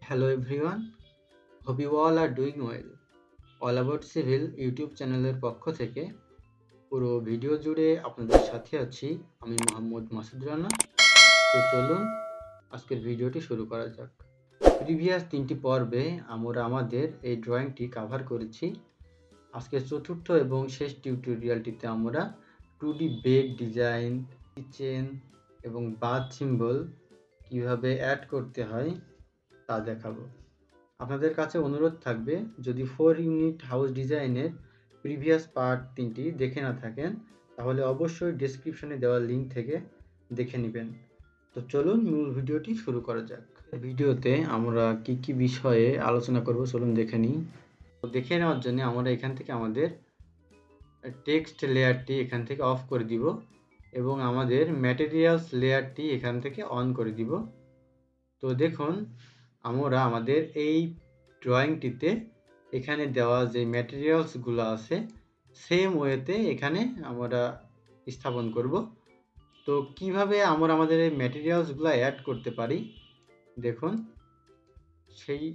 Hello everyone, hope you all are doing well. All About Civil YouTube চ্যানেলের পক্ষ থেকে পুরো ভিডিও জুড়ে আপনাদের সাথে আছি আমি মোহাম্মদ মাসুদ রানা। তো চলুন আজকের ভিডিওটি শুরু করা যাক। প্রিভিয়াস 3টি পর্বে আমরা আমাদের এই ড্রয়িংটি কভার করেছি। আজকের চতুর্থ এবং শেষ টিউটোরিয়ালটিতে আমরা 2D বেড ডিজাইন, কিচেন এবং বাথ সিম্বল কিভাবে অ্যাড করতে হয় তা দেখাবো। আপনাদের কাছে অনুরোধ থাকবে, যদি 4 ইউনিট হাউস ডিজাইনের প্রিভিয়াস পার্ট 3টি দেখে না থাকেন তাহলে অবশ্যই ডেসক্রিপশনে দেওয়া লিঙ্ক থেকে দেখে নেবেন। তো চলুন মূল ভিডিওটি শুরু করা যাক। ভিডিওতে আমরা কি বিষয়ে আলোচনা করব চলুন দেখে নিই। তো দেখে নেওয়ার জন্য আমরা এখান থেকে আমাদের টেক্সট লেয়ারটি এখান থেকে অফ করে দিব এবং আমাদের ম্যাটেরিয়ালস লেয়ারটি এখান থেকে অন করে দিব। তো দেখুন আমরা আমাদের এই ড্রয়িংটিতে এখানে দেওয়া যে ম্যাটেরিয়ালসগুলো আছে সেম ওয়েতে এখানে আমরা স্থাপন করব। তো কিভাবে আমরা আমাদের এই ম্যাটেরিয়ালসগুলো অ্যাড করতে পারি দেখুন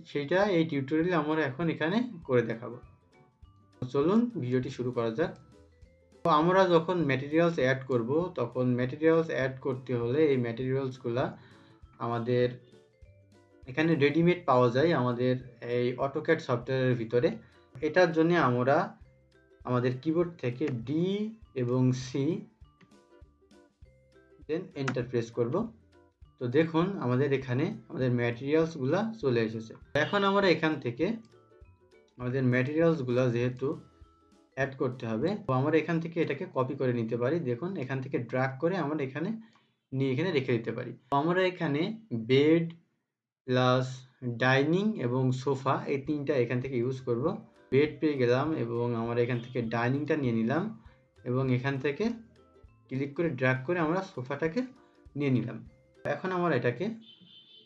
সেইটা এই টিউটোরিয়ালে আমরা এখন এখানে করে দেখাবো। চলুন ভিডিওটি শুরু করা যাক। তো আমরা যখন ম্যাটেরিয়ালস অ্যাড করব তখন ম্যাটেরিয়ালস অ্যাড করতে হলে এই ম্যাটেরিয়ালসগুলো আমাদের এখানে রেডিমেড পাওয়া যায় আমাদের এই অটোক্যাড সফটওয়্যারের ভিতরে। এটার জন্য আমরা আমাদের কিবোর্ড থেকে ডি এবং সি দেন এন্টার প্রেস করব। তো দেখুন আমাদের এখানে আমাদের ম্যাটেরিয়ালসগুলো চলে এসেছে। এখন আমরা এখান থেকে আমাদের ম্যাটেরিয়ালসগুলো যেহেতু অ্যাড করতে হবে তো আমরা এখান থেকে এটাকে কপি করে নিতে পারি। দেখুন এখান থেকে ড্র্যাগ করে আমরা এখানে নিয়ে এখানে রেখে দিতে পারি। তো আমরা এখানে বেড প্লাস ডাইনিং এবং সোফা এই তিনটা এখান থেকে ইউজ করব। বেড পেয়ে গেলাম এবং আমরা এখান থেকে ডাইনিংটা নিয়ে নিলাম এবং এখান থেকে ক্লিক করে ড্র্যাগ করে আমরা সোফাটাকে নিয়ে নিলাম। এখন আমরা এটাকে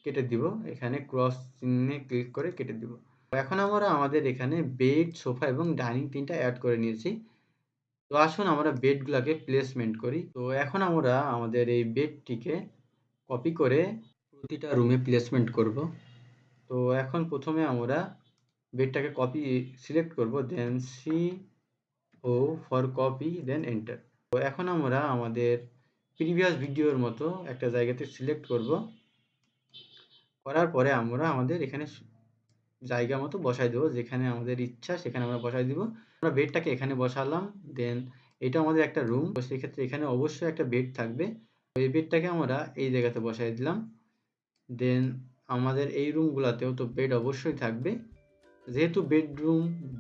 কেটে দিব, এখানে ক্রস চিহ্নে ক্লিক করে কেটে দিব। এখন আমরা আমাদের এখানে বেড, সোফা এবং ডাইনিং তিনটা অ্যাড করে নিয়েছি। তো আসুন আমরা বেডগুলোকে প্লেসমেন্ট করি। তো এখন আমরা আমাদের এই বেডটিকে কপি করে প্রতিটা রুমে প্লেসমেন্ট করব। তো এখন প্রথমে আমরা বেডটাকে কপি সিলেক্ট করব, then C O for copy, then enter. তো এখন আমরা আমাদের প্রিভিয়াস ভিডিওর মতো একটা জায়গাতে সিলেক্ট করব। করার পরে আমরা আমাদের এখানে জায়গা মতো বসাই দেবো, যেখানে আমাদের ইচ্ছা সেখানে আমরা বসাই দিব। আমরা বেডটাকে এখানে বসালাম, দেন এটা আমাদের একটা রুম, তো সেক্ষেত্রে এখানে অবশ্যই একটা বেড থাকবে। এই বেডটাকে আমরা এই জায়গাতে বসাই দিলাম। দেন আমাদের এই রুমগুলোতেও তো বেড অবশ্যই থাকবে, যেহেতু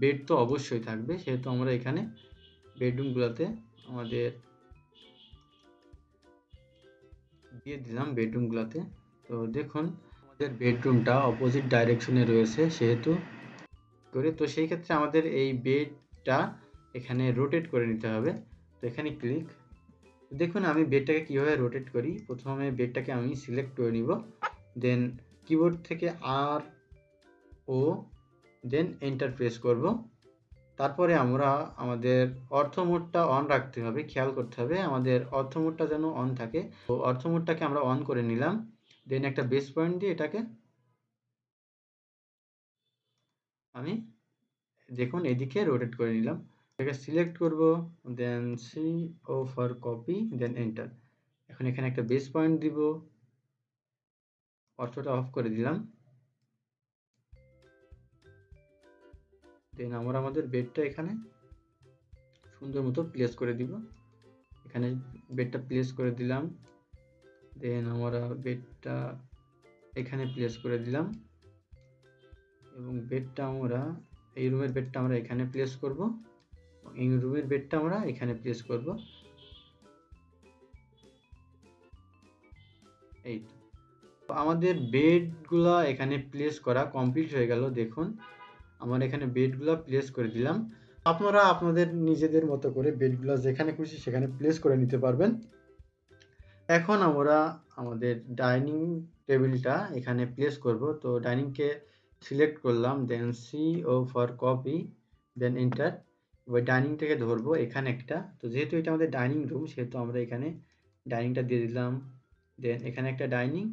বেড তো অবশ্যই থাকবে সেহেতু আমরা এখানে বেডরুমগুলোতে আমাদের দিয়ে দিলাম বেডরুমগুলোতে। তো দেখুন আমাদের বেডরুমটা অপোজিট ডাইরেকশনে রয়েছে সেহেতু করে, তো সেই ক্ষেত্রে আমাদের এই বেডটা এখানে রোটেট করে নিতে হবে। তো এখানে ক্লিক, দেখুন আমি বেডটাকে কীভাবে রোটেট করি। প্রথমে বেডটাকে আমি সিলেক্ট করে নিব, দেন কিবোর্ড থেকে আর ও দেন এন্টার প্রেস করব। তারপরে আমরা আমাদের অর্থ মোডটা অন রাখতে হবে, খেয়াল করতে হবে আমাদের অর্থ মোডটা যেন অন থাকে। তো অর্থ মোডটাকে আমরা অন করে নিলাম, দেন একটা বেস পয়েন্ট দিয়ে এটাকে আমি দেখুন এদিকে রোটেট করে নিলাম। এটাকে সিলেক্ট করব, then C O for copy, then enter. এখন এখানে একটা বেস পয়েন্ট দিব, অর্থটা অফ করে দিলাম। দেন আমরা আমাদের বেডটা এখানে সুন্দর মতো প্লেস করে দিব। এখানে বেডটা প্লেস করে দিলাম, দেন আমরা বেডটা এখানে প্লেস করে দিলাম এবং বেডটা আমরা এই রুমের বেডটা আমরা এখানে প্লেস করব, এই রুমের বেডটা আমরা এখানে প্লেস করব। এই তো আমাদের বেডগুলো এখানে প্লেস করা কমপ্লিট হয়ে গেল। দেখুন আমরা এখানে বেডগুলো প্লেস করে দিলাম। আপনারা আপনাদের নিজেদের মতো করে বেডগুলো যেখানে খুশি সেখানে প্লেস করে নিতে পারবেন। এখন আমরা আমাদের ডাইনিং টেবিলটা এখানে প্লেস করব। তো ডাইনিংকে সিলেক্ট করলাম, then C O for copy, then enter. এবার ডাইনিংটাকে ধরবো এখানে একটা, তো যেহেতু এটা আমাদের ডাইনিং রুম সেহেতু আমরা এখানে ডাইনিংটা দিয়ে দিলাম, দেন এখানে একটা ডাইনিং,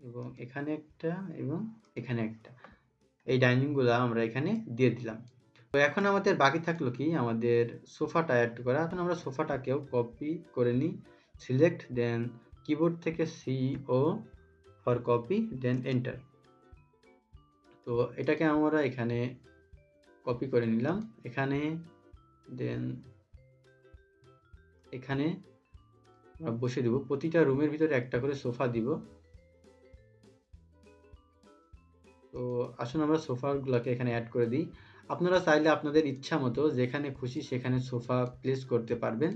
এবং এখানে একটা এবং এখানে একটা, এই ডাইনিংগুলো আমরা এখানে দিয়ে দিলাম। তো এখন আমাদের বাকি থাকলো কি, আমাদের সোফাটা অ্যাড করা। এখন আমরা সোফাটাকেও কপি করে নিই, সিলেক্ট, দেন কিবোর্ড থেকে C O for copy, then enter. তো এটাকে আমরা এখানে কপি করে নিলাম, এখানে, দেন এখানে আমরা বসে দিব। প্রতিটা রুমের ভিতরে একটা করে সোফা দিব। তো আসুন আমরা সোফাগুলোকে এখানে অ্যাড করে দিই। আপনারা চাইলে আপনাদের ইচ্ছা মতো যেখানে খুশি সেখানে সোফা প্লেস করতে পারবেন,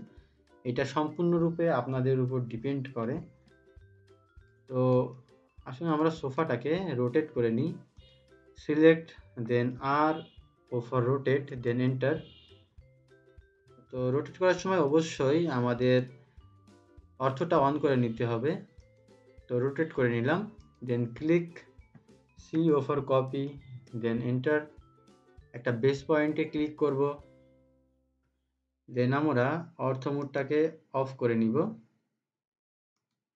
এটা সম্পূর্ণরূপে আপনাদের উপর ডিপেন্ড করে। তো আসুন আমরা সোফাটাকে রোটেট করে নিই, select, then R O for rotate, then enter. তো রোটেট করার সময় অবশ্যই আমাদের অর্থটা অন করে নিতে হবে। তো রোটেট করে নিলাম, then click C O for copy, then enter. একটা বেস পয়েন্টে ক্লিক করব, দেন আমরা অর্থ মোডটাকে অফ করে নিব,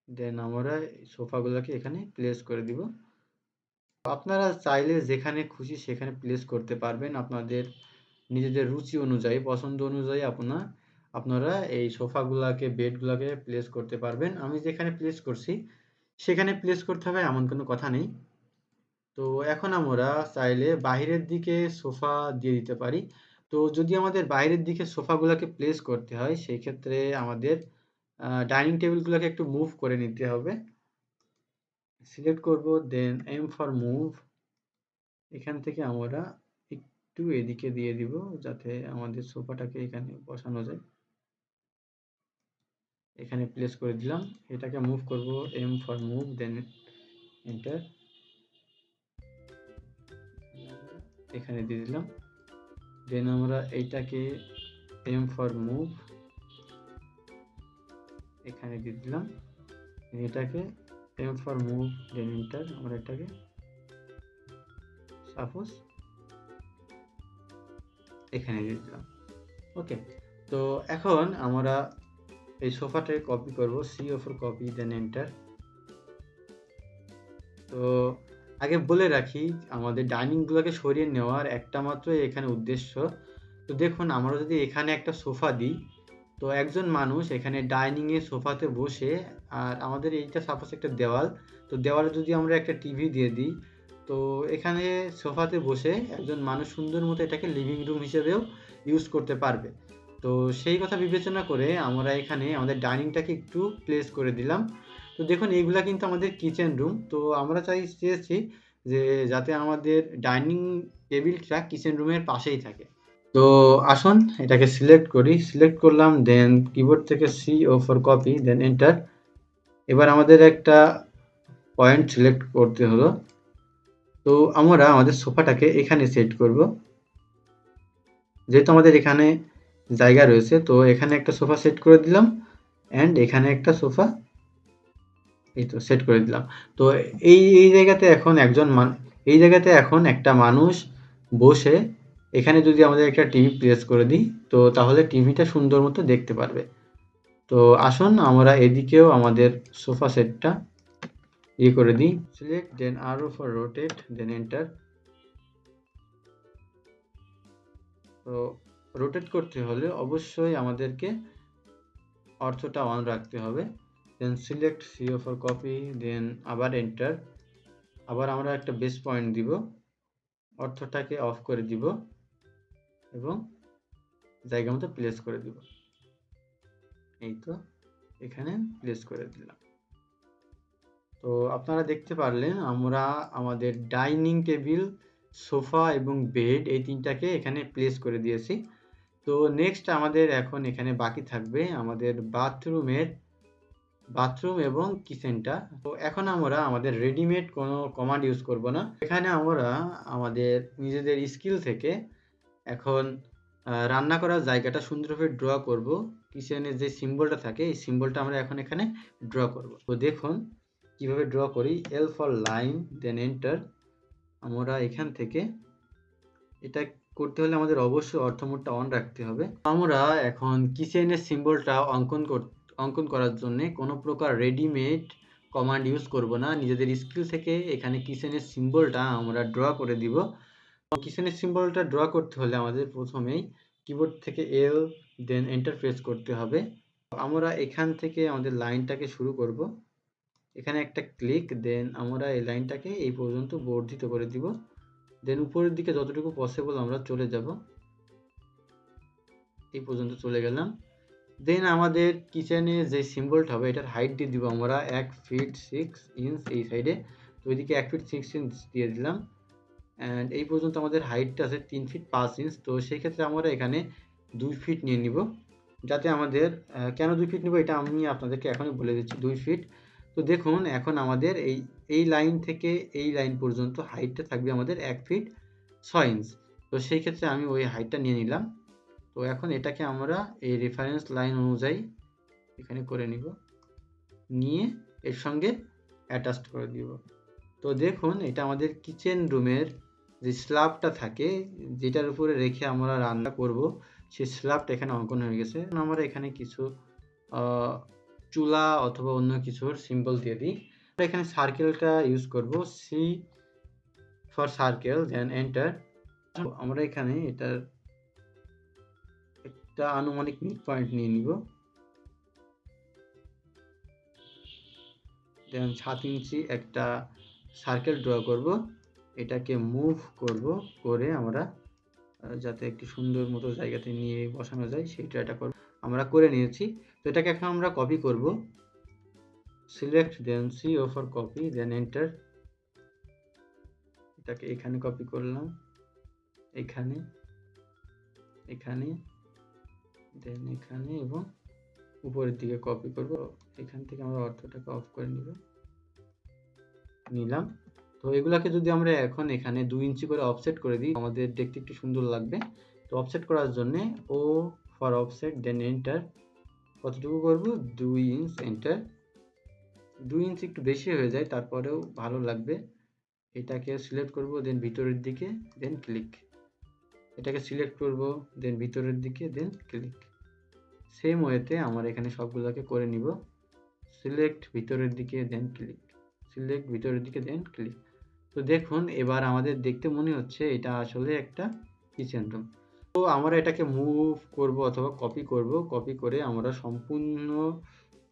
দেন আমরা সোফাগুলোকে এখানে প্লেস করে দিব। আপনারা চাইলে যেখানে খুশি সেখানে প্লেস করতে পারবেন, আপনাদের নিজেদের রুচি অনুযায়ী, পছন্দ অনুযায়ী আপনারা এই সোফাগুলোকে, বেডগুলোকে প্লেস করতে পারবেন। আমি যেখানে প্লেস করছি সেখানে প্লেস করতে হবে এমন কোনো কথা নেই। তো এখন আমরা চাইলে বাইরের দিকে সোফা দিয়ে দিতে পারি। তো যদি আমাদের বাইরের দিকে সোফাগুলোকে প্লেস করতে হয় সেই ক্ষেত্রে আমাদের ডাইনিং টেবিলগুলোকে একটু মুভ করে নিতে হবে। সিলেক্ট করব, দেন এম ফর মুভ। এখান থেকে আমরা একটু এদিকে দিয়ে দিব যাতে আমাদের সোফাটাকে এখানে বসানো যায়। এখানে প্লেস করে দিলাম, এটাকে মুভ করব, M for move, then enter. এখানে দিয়ে দিলাম, দেন আমরা এইটাকে এম ফর মুভ, এখানে দিয়ে দিলাম, এটাকে M for move, then enter. আমরা এটাকে সাপোজ এখানে দিয়ে দিলাম। ওকে, তো এখন আমরা এই সোফাটাকে কপি করব, C O for copy, then enter. তো আগে বলে রাখি, আমাদের ডাইনিংগুলোকে সরিয়ে নেওয়ার একটা মাত্র এখানে উদ্দেশ্য। তো দেখুন আমরা যদি এখানে একটা সোফা দিই, তো একজন মানুষ এখানে ডাইনিংয়ে সোফাতে বসে, আর আমাদের এইটা সাপোজ একটা দেওয়াল, তো দেওয়ালে যদি আমরা একটা টিভি দিয়ে দিই, তো এখানে সোফাতে বসে একজন মানুষ সুন্দর মতো এটাকে লিভিং রুম হিসেবেও ইউজ করতে পারবে। তো সেই কথা বিবেচনা করে আমরা এখানে আমাদের ডাইনিংটাকে একটু প্লেস করে দিলাম। তো দেখুন এইগুলা কিন্তু আমাদের কিচেন রুম, তো আমরা চেয়েছি যে যাতে আমাদের ডাইনিং টেবিলটা কিচেন রুমের পাশেই থাকে। তো আসুন এটাকে সিলেক্ট করি, সিলেক্ট করলাম, দেন কিবোর্ড থেকে C O for copy, then enter. এবার আমাদের একটা পয়েন্ট সিলেক্ট করতে হলো। তো আমরা আমাদের সোফাটাকে এখানে সেট করব, যেহেতু আমাদের এখানে জায়গা রয়েছে। তো এখানে একটা সোফা সেট করে দিলাম, অ্যান্ড এখানে একটা সোফা এই তো সেট করে দিলাম। তো এই জায়গাতে এখন এই জায়গাতে এখন একটা মানুষ বসে এখানে যদি আমাদের একটা টিভি প্লেস করে দিই, তো তাহলে টিভিটা সুন্দর মতো দেখতে পারবে। তো আসুন আমরা এদিকেও আমাদের সোফা সেটটা করে দিই, select, then R O for rotate, then enter. তো রোটেট করতে হলে অবশ্যই আমাদেরকে অর্থটা অন রাখতে হবে, then select C O for copy, then আবার এন্টার। আবার আমরা একটা বেস পয়েন্ট দিব, অর্থটাকে অফ করে দিব এবং জায়গা মতো প্লেস করে দিব। এই তো এখানে প্লেস করে দিলাম। তো আপনারা দেখতে পারলেন আমরা আমাদের ডাইনিং টেবিল, সোফা এবং বেড এই তিনটাকে এখানে প্লেস করে দিয়েছি। তো নেক্সট আমাদের এখন এখানে বাকি থাকবে আমাদের বাথরুম এবং কিচেনটা। তো এখন আমরা আমাদের রেডিমেড কোনো কমান্ড ইউজ করব না, এখানে আমরা আমাদের নিজেদের স্কিল থেকে এখন রান্না করার জায়গাটা সুন্দরভাবে ড্র করব। কিচেনের যে সিম্বলটা থাকে এই সিম্বলটা আমরা এখন এখানে ড্র করব। তো দেখুন কিভাবে ড্র করি, L for line, then enter. আমরা এখান থেকে এটা করতে হলে আমাদের অবশ্যই অর্থ মোডটা অন রাখতে হবে। আমরা এখন কিচেনের সিম্বলটা অঙ্কন করার জন্য কোনো প্রকার রেডিমেড কমান্ড ইউজ করব না, নিজেদের স্কিল থেকে এখানে কিচেনের সিম্বলটা আমরা ড্র করে দিব। কিচেনের সিম্বলটা ড্র করতে হলে আমাদের প্রথমেই কিবোর্ড থেকে এল দেন এন্টার প্রেস করতে হবে। আমরা এখান থেকে আমাদের লাইনটাকে শুরু করব, এখানে একটা ক্লিক, দেন আমরা এই লাইনটাকে এই পর্যন্ত বর্ধিত করে দিব, দেন উপরের দিকে যতটুকু পসিবল আমরা চলে যাব, এই পর্যন্ত চলে গেলাম। দেন আমাদের কিচেনে যে সিম্বলটা হবে এটার হাইট দিয়ে দিব আমরা 1 ফিট 6 ইঞ্চ এই সাইডে, তো ওইদিকে 1 ফিট 6 ইঞ্চ দিয়ে দিলাম। অ্যান্ড এই পর্যন্ত আমাদের হাইটটা আছে 3 ফিট 5 ইঞ্চ, তো সেই ক্ষেত্রে আমরা এখানে 2 ফিট নিয়ে নিব, যাতে আমাদের কেন 2 ফিট নিব এটা আমি আপনাদেরকে এখনই বলে দিচ্ছি। 2 ফিট। তো দেখুন এখন আমাদের এই লাইন থেকে এই লাইন পর্যন্ত হাইটটা থাকবে আমাদের 1 ফিট 6 ইঞ্চ, তো সেই ক্ষেত্রে আমি ওই হাইটটা নিয়ে নিলাম। তো এখন এটাকে আমরা এই রেফারেন্স লাইন অনুযায়ী এখানে করে নিব, নিয়ে এর সঙ্গে অ্যাটাচড করে দিব। তো দেখুন এটা আমাদের কিচেন রুমের যে স্ল্যাবটা থাকে, যেটার উপরে রেখে আমরা রান্না করব, সেই স্ল্যাবটা এখানে অঙ্কন হয়ে গেছে। আমরা এখানে কিছু চুলা অথবা অন্য কিছুর সিম্বল দিয়ে দিই। এখানে সার্কেলটা ইউজ করব, C for circle then enter. আমরা এখানে এটার একটা আনুমানিক মিড পয়েন্ট নিয়ে নিব, দেন 7 ইঞ্চি একটা সার্কেল ড্র করব, এটাকে মুভ করব, করে আমরা যাতে একটি সুন্দর মতো জায়গাতে নিয়ে বসানো যায় সেইটা এটা করব, আমরা করে নিয়েছি। তো এটাকে এখন আমরা কপি করব, select then C for copy then enter. এটাকে এখানে কপি করলাম, এখানে, এখানে, দেন এখানে এবং উপরের দিকে কপি করব। এখান থেকে আমরা অর্থটাকে অফ করে নিলাম। তো এগুলাকে যদি আমরা এখন এখানে 2 ইঞ্চি করে অফসেট করে দিই, আমাদের দেখতে একটু সুন্দর লাগবে। তো অফসেট করার জন্য O for offset then enter. কতটুকু করব? 2 ইঞ্চ, এন্টার। 2 ইঞ্চ একটু বেশি হয়ে যায়, তারপরেও ভালো লাগবে। এটাকে সিলেক্ট করব, দেন ভিতরের দিকে, দেন ক্লিক। এটাকে সিলেক্ট করব, দেন ভিতরের দিকে, দেন ক্লিক। সেম ওয়েতে আমরা এখানে সবগুলোকে করে নিব, সিলেক্ট ভিতরের দিকে, দেন ক্লিক, সিলেক্ট ভিতরের দিকে, দেন ক্লিক। তো দেখুন এবার আমাদের দেখতে মনে হচ্ছে এটা আসলে একটা কিচেন রুম। তো আমরা এটাকে মুভ করব অথবা কপি করব, কপি করে আমরা সম্পূর্ণ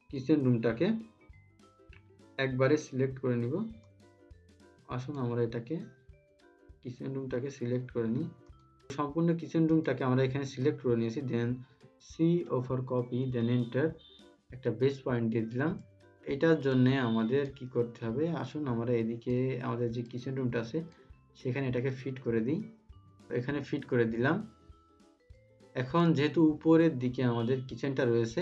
কিচেন রুমটাকে একবারে সিলেক্ট করে নিব। আসুন আমরা এটাকে কিচেন রুমটাকে সিলেক্ট করে নিই। সম্পূর্ণ কিচেন রুমটাকে আমরা এখানে সিলেক্ট করে নিয়েছি, then C for copy then enter, একটা বেস পয়েন্ট দিয়ে দিলাম। এটার জন্য আমাদের কি করতে হবে, আসুন আমরা এদিকে আমাদের যে কিচেন রুমটা আছে সেখানে এটাকে ফিট করে দিই। এখানে ফিট করে দিলাম। এখন যেহেতু উপরের দিকে আমাদের কিচেনটা রয়েছে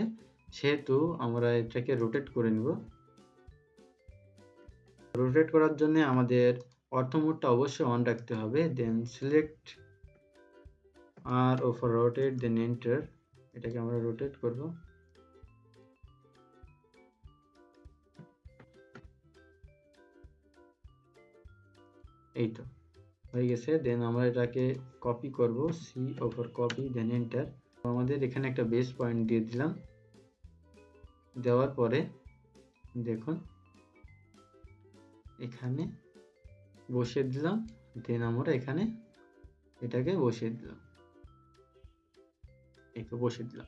সেহেতু আমরা এটাকে রোটেট করে নিব। রোটেট করার জন্য আমাদের অর্থ মোডটা অবশ্যই অন রাখতে হবে, then select R for rotate then enter. এটাকে আমরা রোটেট করব। এই তো হয়ে গেছে। দেন আমরা এটাকে কপি করব, C for copy then enter. আমাদের এখানে একটা বেস পয়েন্ট দিয়ে দিলাম, দেওয়ার পরে দেখুন এখানে বসিয়ে দিলাম, দেন আমরা এখানে এটাকে বসিয়ে দিলাম, একে বসিয়ে দিলাম।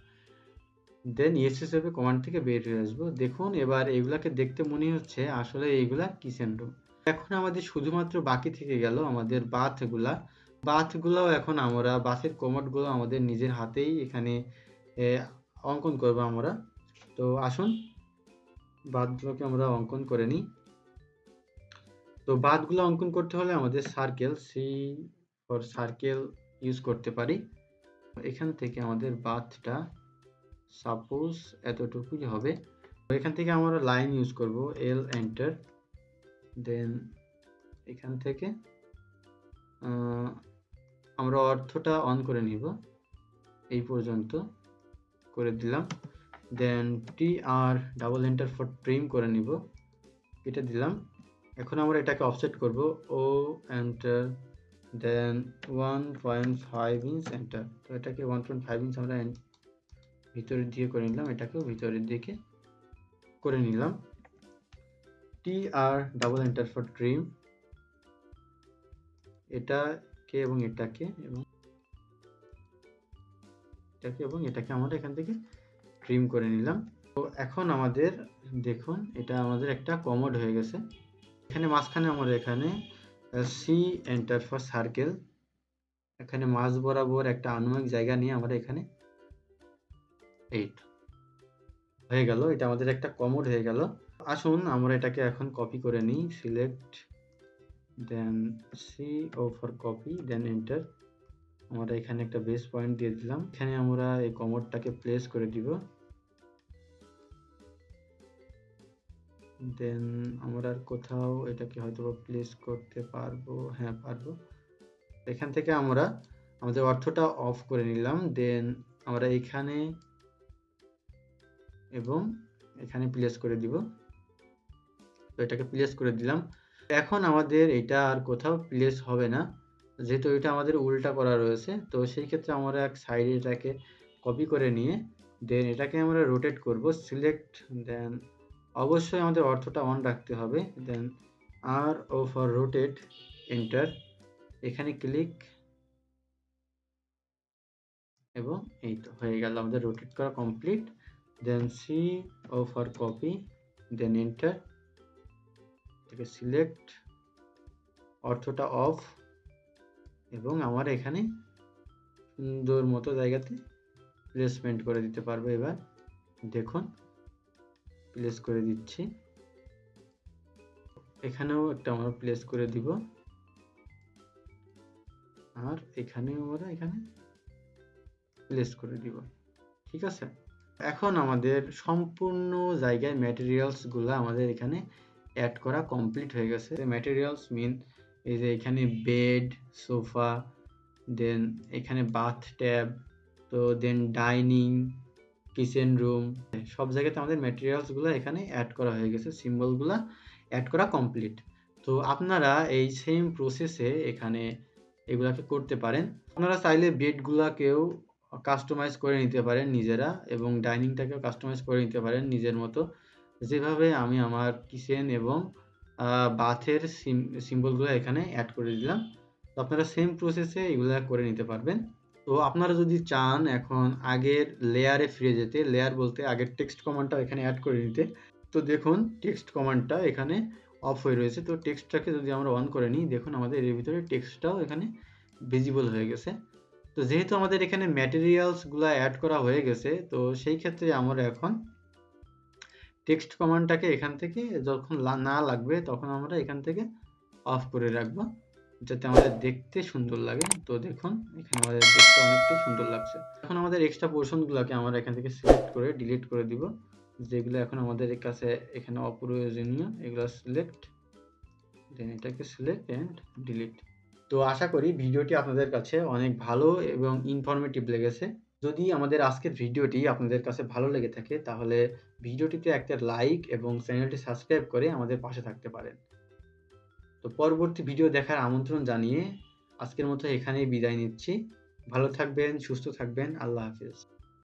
দেন ইয়েস হিসেবে কমান্ড থেকে বের হয়ে আসবো। দেখুন এবার এগুলাকে দেখতে মনে হচ্ছে আসলে এইগুলা কিচেন রুম। এখন আমাদের শুধুমাত্র বাকি থেকে গেল আমাদের বাথগুলা। বাথগুলাও এখন আমরা বাথের কমোডগুলো আমাদের নিজের হাতেই এখানে অঙ্কন করব আমরা। তো আসুন বাথগুলোকে আমরা অঙ্কন করে নিই। তো বাথগুলো অঙ্কন করতে হলে আমাদের circle, C for circle use করতে পারি। এখান থেকে আমাদের বাথটা সাপোজ এতটুকুই হবে। এখান থেকে আমরা লাইন ইউজ করব, এল এন্টার। দেন এখান থেকে আমরা অর্থটা অন করে নিব, এই পর্যন্ত করে দিলাম। দেন টি আর ডাবল এন্টার ফর ট্রিম করে নিব, এটা দিলাম। এখন আমরা এটাকে অফসেট করব, ও এন্টার, দেন 1.5 ইঞ্চ এন্টার। তো এটাকে 1.5 ইঞ্চ আমরা ভিতরের দিকে করে নিলাম, এটাকেও ভিতরের দিকে করে নিলাম। TR double enter for trim, এটাকে এবং এটাকে আমরা এখান থেকে ট্রিম করে নিলাম। তো এখন আমাদের দেখুন এটা আমাদের একটা কমোড হয়ে গেছে। এখানে মাঝখানে আমরা এখানে সি এন্টার ফর সার্কেল, এখানে মাঝ বরাবর একটা আনুমানিক জায়গা নিয়ে আমরা এখানে 8 হয়ে গেল। এটা আমাদের একটা কমোড হয়ে গেল। আসুন আমরা এটাকে এখন কপি করে নিই। Select then CO for copy then enter. আমরা এখানে একটা বেস পয়েন্ট দিয়ে দিলাম। এখানে আমরা এই কমোডটাকে প্লেস করে দিব। দেন আমরা আর কোথাও এটাকে হয়তো প্লেস করতে পারবো, হ্যাঁ পারবো। এখান থেকে আমরা আমাদের অর্থটা অফ করে নিলাম। দেন আমরা এখানে এবং এখানে প্লেস করে দিব। তো এটাকে প্লেস করে দিলাম। এখন আমাদের এটা আর কোথাও প্লেস হবে না, যেহেতু এটা আমাদের উল্টা করা রয়েছে। তো সেই ক্ষেত্রে আমরা এক সাইডে এটাকে কপি করে নিয়ে দেন এটাকে আমরা রোটেট করব। সিলেক্ট দেন অবশ্যই আমাদের অর্থটা অন রাখতে হবে। Then RO for rotate enter, এখানে ক্লিক এবং এই তো হয়ে গেল আমাদের রোটেট করা complete. Then CO for copy then enter, এটাকে সিলেক্ট, অর্থটা অফ এবং আমরা এখানে সুন্দর মতো জায়গাতে প্লেসমেন্ট করে দিতে পারবো। এবার দেখুন প্লেস করে দিচ্ছি, এখানেও একটা আমরা প্লেস করে দিব আর এখানেও আমরা এখানে প্লেস করে দিব। ঠিক আছে, এখন আমাদের সম্পূর্ণ জায়গায় ম্যাটেরিয়ালস গুলা আমাদের এখানে অ্যাড করা কমপ্লিট হয়ে গেছে। ম্যাটেরিয়ালস মিন এই যে এখানে বেড, সোফা, দেন এখানে বাথ ট্যাব, তো দেন ডাইনিং, কিচেন রুম, সব জায়গাতে আমাদের ম্যাটেরিয়ালসগুলো এখানে অ্যাড করা হয়ে গেছে, সিম্বলগুলো অ্যাড করা কমপ্লিট। তো আপনারা এই সেম প্রসেসে এখানে এগুলাকে করতে পারেন। আপনারা চাইলে বেডগুলাকেও কাস্টমাইজ করে নিতে পারেন নিজেরা এবং ডাইনিংটাকেও কাস্টমাইজ করে নিতে পারেন নিজের মতো, যেভাবে আমি আমার কিচেন এবং বাথের সিম্বলগুলো এখানে অ্যাড করে দিলাম। তো আপনারা সেম প্রসেসে এগুলো করে নিতে পারবেন। তো আপনারা যদি চান এখন আগের লেয়ারে ফিরে যেতে, লেয়ার বলতে আগের টেক্সট কমান্ডটা এখানে অ্যাড করে নিতে, তো দেখুন টেক্সট কমান্ডটা এখানে অফ হয়ে রয়েছে। তো টেক্সটটাকে যদি আমরা অন করে নিই, দেখুন আমাদের এর ভিতরে টেক্সটটাও এখানে ভিজিবল হয়ে গেছে। তো যেহেতু আমাদের এখানে ম্যাটেরিয়ালসগুলো অ্যাড করা হয়ে গেছে, তো সেই ক্ষেত্রে আমরা এখন টেক্সট কমান্ডটাকে এখান থেকে যখন না লাগবে তখন আমরা এখান থেকে অফ করে রাখবো, যাতে আমাদের দেখতে সুন্দর লাগে। তো দেখুন এখানে আমাদের দেখতে অনেকটাই সুন্দর লাগছে। এখন আমাদের এক্সট্রা পোর্শনগুলোকে আমরা এখান থেকে সিলেক্ট করে ডিলিট করে দিব, যেগুলো এখন আমাদের কাছে এখানে অপ্রয়োজনীয়, এগুলো সিলেক্ট, দেন এটাকে সিলেক্ট এন্ড ডিলিট। তো আশা করি ভিডিওটি আপনাদের কাছে অনেক ভালো এবং ইনফরমেটিভ লেগেছে। যদি আমাদের আজকের ভিডিওটি আপনাদের কাছে ভালো লেগে থাকে তাহলে ভিডিওটিতে একটা লাইক এবং চ্যানেলটি সাবস্ক্রাইব করে আমাদের পাশে থাকতে পারেন। তো পরবর্তী ভিডিও দেখার আমন্ত্রণ জানিয়ে আজকের মতো এখানেই বিদায় নিচ্ছি। ভালো থাকবেন, সুস্থ থাকবেন। আল্লাহ হাফেজ।